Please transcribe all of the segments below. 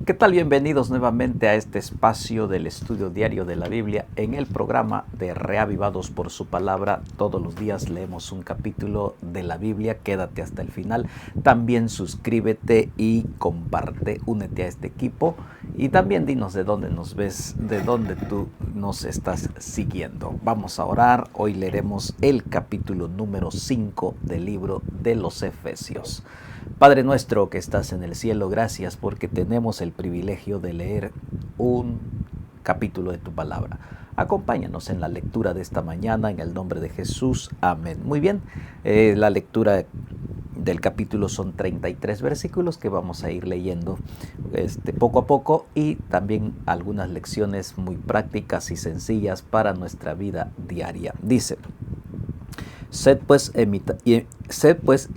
¿Qué tal? Bienvenidos nuevamente a este espacio del estudio diario de la Biblia en el programa de Reavivados por su palabra. Todos los días leemos un capítulo de la Biblia. Quédate hasta el final. También suscríbete y comparte. Únete a este equipo y también dinos de dónde nos ves, de dónde tú nos estás siguiendo. Vamos a orar. Hoy leeremos el capítulo número 5 del libro de los Efesios. Padre nuestro que estás en el cielo, gracias porque tenemos el privilegio de leer un capítulo de tu palabra. Acompáñanos en la lectura de esta mañana en el nombre de Jesús. Amén. Muy bien, la lectura del capítulo son 33 versículos que vamos a ir leyendo poco a poco y también algunas lecciones muy prácticas y sencillas para nuestra vida diaria. Dice: Sed pues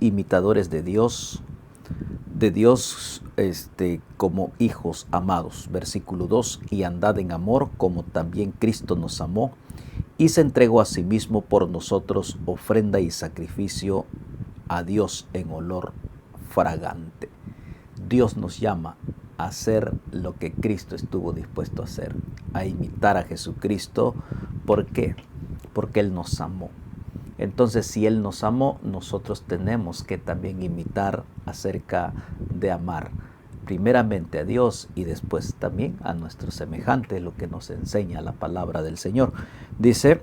imitadores de Dios como hijos amados. Versículo 2, y andad en amor como también Cristo nos amó y se entregó a sí mismo por nosotros, ofrenda y sacrificio a Dios en olor fragante. Dios nos llama a hacer lo que Cristo estuvo dispuesto a hacer, a imitar a Jesucristo. ¿Por qué? Porque Él nos amó. Entonces, si Él nos amó, nosotros tenemos que también imitar acerca de amar primeramente a Dios y después también a nuestros semejantes, lo que nos enseña la palabra del Señor. Dice: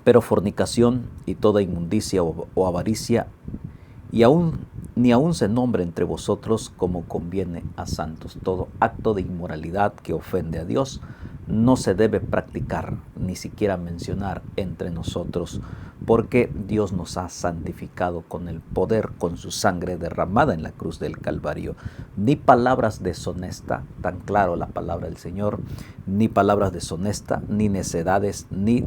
pero fornicación y toda inmundicia o avaricia, ni aun se nombre entre vosotros como conviene a santos. Todo acto de inmoralidad que ofende a Dios no se debe practicar, ni siquiera mencionar entre nosotros, porque Dios nos ha santificado con el poder, con su sangre derramada en la cruz del Calvario. Ni palabras deshonestas, tan claro la palabra del Señor, ni palabras deshonestas, ni necedades, ni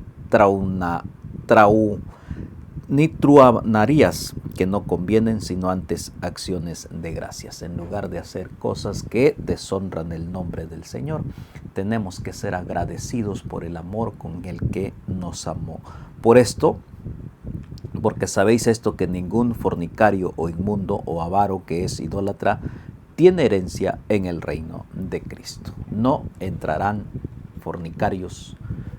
truhanerías que no convienen, sino antes acciones de gracias. En lugar de hacer cosas que deshonran el nombre del Señor, tenemos que ser agradecidos por el amor con el que nos amó. Por esto, porque sabéis esto, que ningún fornicario o inmundo o avaro que es idólatra tiene herencia en el reino de Cristo. No entrarán fornicarios,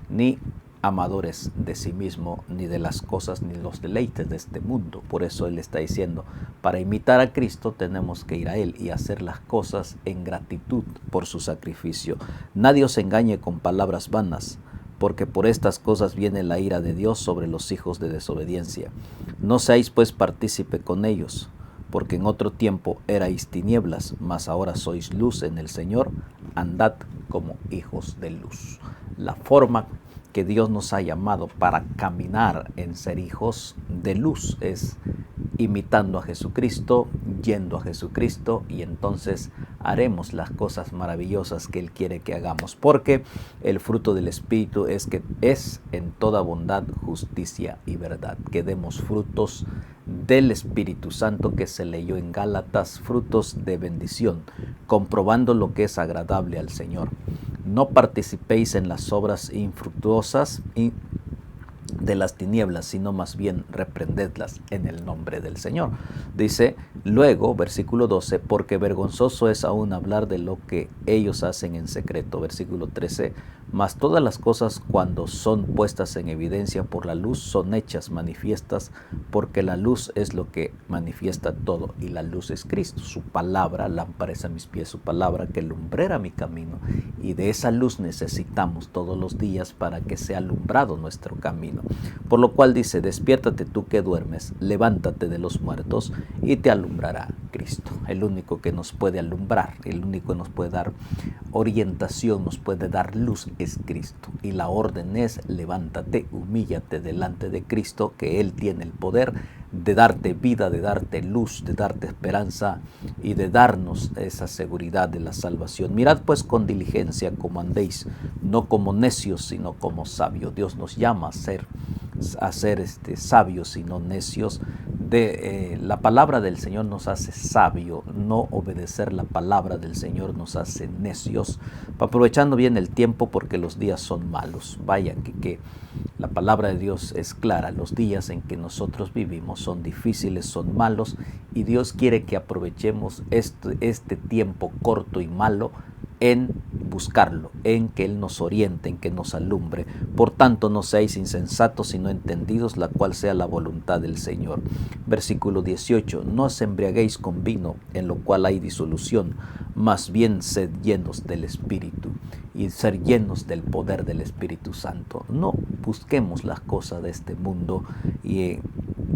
ni amadores de sí mismo, ni de las cosas, ni los deleites de este mundo. Por eso Él está diciendo, para imitar a Cristo tenemos que ir a Él y hacer las cosas en gratitud por su sacrificio. Nadie os engañe con palabras vanas, porque por estas cosas viene la ira de Dios sobre los hijos de desobediencia. No seáis pues partícipe con ellos, porque en otro tiempo erais tinieblas, mas ahora sois luz en el Señor. Andad como hijos de luz. La forma que Dios nos ha llamado para caminar en ser hijos de luz es imitando a Jesucristo, yendo a Jesucristo, y entonces haremos las cosas maravillosas que Él quiere que hagamos, porque el fruto del Espíritu es en toda bondad, justicia y verdad. Que demos frutos del Espíritu Santo que se leyó en Gálatas, frutos de bendición, comprobando lo que es agradable al Señor. No participéis en las obras infructuosas de las tinieblas, sino más bien reprendedlas en el nombre del Señor. Dice luego, versículo 12, porque vergonzoso es aún hablar de lo que ellos hacen en secreto. Versículo 13, mas todas las cosas, cuando son puestas en evidencia por la luz, son hechas manifiestas, porque la luz es lo que manifiesta todo, y la luz es Cristo. Su palabra, lámpara es a mis pies, su palabra que lumbrera mi camino, y de esa luz necesitamos todos los días para que sea alumbrado nuestro camino. Por lo cual dice: despiértate tú que duermes, levántate de los muertos y te alumbrará Cristo. El único que nos puede alumbrar, el único que nos puede dar orientación, nos puede dar luz es Cristo. Y la orden es: levántate, humíllate delante de Cristo, que Él tiene el poder de darte vida, de darte luz, de darte esperanza y de darnos esa seguridad de la salvación. Mirad pues con diligencia cómo andéis, no como necios, sino como sabios. Dios nos llama a ser a ser sabios, sino necios. La palabra del Señor nos hace sabio, no obedecer la palabra del Señor nos hace necios, aprovechando bien el tiempo porque los días son malos. Vaya que la palabra de Dios es clara, los días en que nosotros vivimos son difíciles, son malos, y Dios quiere que aprovechemos este tiempo corto y malo en buscarlo, en que Él nos oriente, en que nos alumbre. Por tanto, no seáis insensatos, sino entendidos, la cual sea la voluntad del Señor. Versículo 18, no os embriaguéis con vino, en lo cual hay disolución, más bien sed llenos del Espíritu, y ser llenos del poder del Espíritu Santo. No busquemos las cosas de este mundo y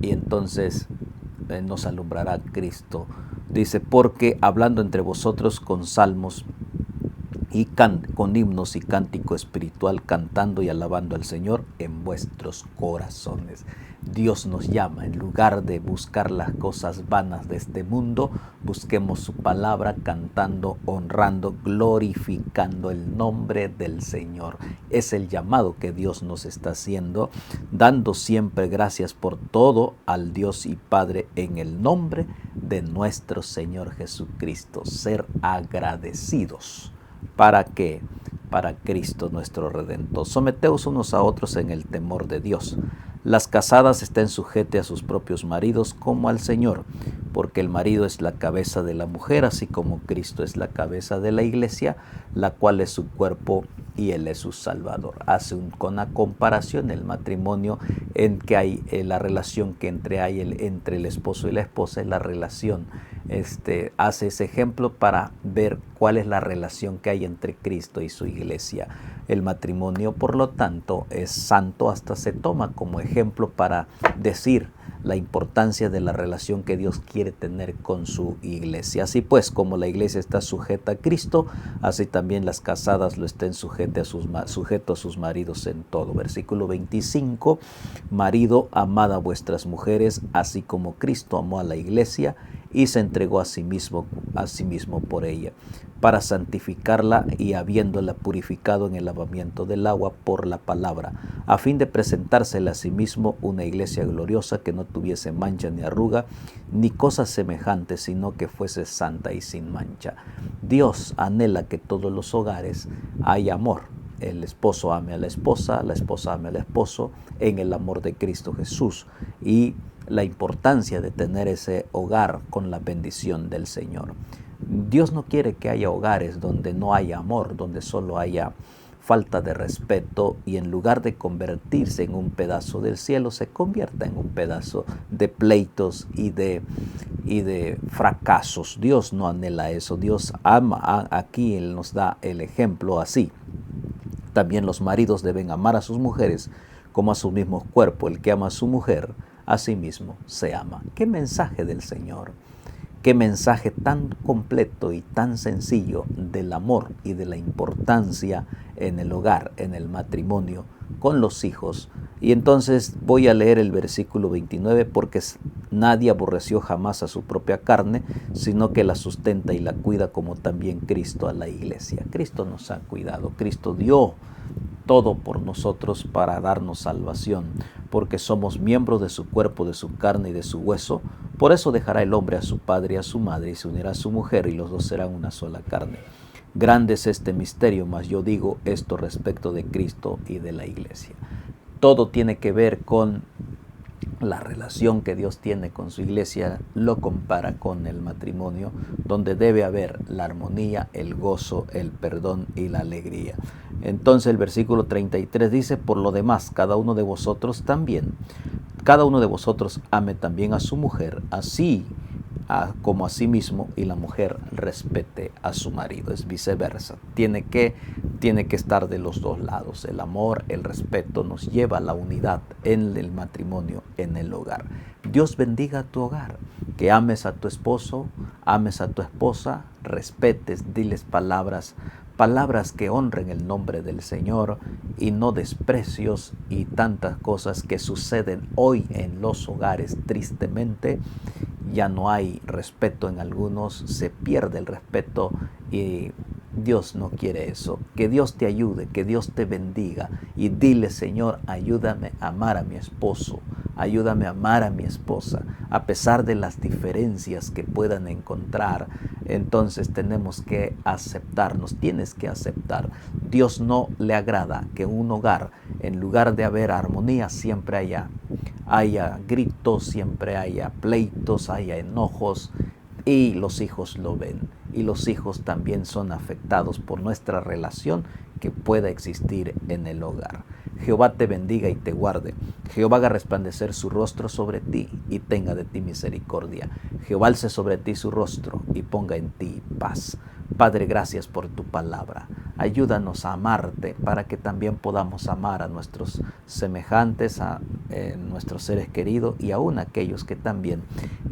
entonces nos alumbrará Cristo. Dice, porque hablando entre vosotros con salmos y con himnos y cántico espiritual, cantando y alabando al Señor en vuestros corazones. Dios nos llama, en lugar de buscar las cosas vanas de este mundo, busquemos su palabra, cantando, honrando, glorificando el nombre del Señor. Es el llamado que Dios nos está haciendo, dando siempre gracias por todo al Dios y Padre en el nombre de nuestro Señor Jesucristo. Ser agradecidos. ¿Para qué? Para Cristo nuestro Redentor. Someteos unos a otros en el temor de Dios. Las casadas estén sujetas a sus propios maridos como al Señor, porque el marido es la cabeza de la mujer, así como Cristo es la cabeza de la iglesia, la cual es su cuerpo y Él es su Salvador. Hace una comparación el matrimonio en que hay la relación que entre el esposo y la esposa, es la relación. Hace ese ejemplo para ver cuál es la relación que hay entre Cristo y su iglesia. El matrimonio, por lo tanto, es santo, hasta se toma como ejemplo para decir la importancia de la relación que Dios quiere tener con su iglesia. Así pues, como la iglesia está sujeta a Cristo, así también las casadas lo estén sujetos a sus maridos en todo. Versículo 25, marido, amad a vuestras mujeres, así como Cristo amó a la iglesia y se entregó a sí mismo por ella, para santificarla y habiéndola purificado en el lavamiento del agua por la palabra, a fin de presentársela a sí mismo una iglesia gloriosa, que no tuviese mancha ni arruga, ni cosa semejante, sino que fuese santa y sin mancha. Dios anhela que todos los hogares haya amor. El esposo ame a la esposa ame al esposo, en el amor de Cristo Jesús, y la importancia de tener ese hogar con la bendición del Señor. Dios no quiere que haya hogares donde no haya amor, donde solo haya falta de respeto, y en lugar de convertirse en un pedazo del cielo, se convierta en un pedazo de pleitos y de fracasos. Dios no anhela eso. Dios ama. Aquí Él nos da el ejemplo así. También los maridos deben amar a sus mujeres como a su mismo cuerpo. El que ama a su mujer, a sí mismo se ama. ¡Qué mensaje del Señor! ¡Qué mensaje tan completo y tan sencillo del amor y de la importancia en el hogar, en el matrimonio, con los hijos! Y entonces voy a leer el versículo 29, porque nadie aborreció jamás a su propia carne, sino que la sustenta y la cuida, como también Cristo a la iglesia. Cristo nos ha cuidado, Cristo dio todo por nosotros para darnos salvación, porque somos miembros de su cuerpo, de su carne y de su hueso. Por eso dejará el hombre a su padre y a su madre, y se unirá a su mujer, y los dos serán una sola carne. Grande es este misterio, mas yo digo esto respecto de Cristo y de la iglesia. Todo tiene que ver con la relación que Dios tiene con su iglesia, lo compara con el matrimonio, donde debe haber la armonía, el gozo, el perdón y la alegría. Entonces el versículo 33 dice, por lo demás, cada uno de vosotros ame también a su mujer, así como a sí mismo, y la mujer respete a su marido. Es viceversa. Tiene que estar de los dos lados. El amor, el respeto nos lleva a la unidad en el matrimonio, en el hogar. Dios bendiga tu hogar. Que ames a tu esposo, ames a tu esposa, respetes, diles palabras que honren el nombre del Señor, y no desprecios y tantas cosas que suceden hoy en los hogares. Tristemente, ya no hay respeto en algunos, se pierde el respeto, y Dios no quiere eso. Que Dios te ayude, que Dios te bendiga y dile, Señor, ayúdame a amar a mi esposo, ayúdame a amar a mi esposa, a pesar de las diferencias que puedan encontrar. Entonces tenemos que aceptarnos, tienes que aceptar. Dios no le agrada que en un hogar, en lugar de haber armonía, siempre haya gritos, siempre haya pleitos, haya enojos, y los hijos lo ven. Y los hijos también son afectados por nuestra relación que pueda existir en el hogar. Jehová te bendiga y te guarde. Jehová haga resplandecer su rostro sobre ti y tenga de ti misericordia. Jehová alce sobre ti su rostro y ponga en ti paz. Padre, gracias por tu palabra. Ayúdanos a amarte para que también podamos amar a nuestros semejantes, a nuestros seres queridos y aún a aquellos que también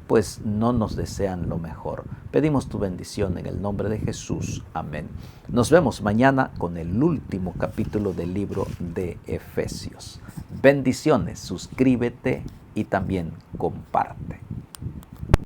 pues no nos desean lo mejor. Pedimos tu bendición en el nombre de Jesús. Amén. Nos vemos mañana con el último capítulo del libro de Efesios. Bendiciones, suscríbete y también comparte.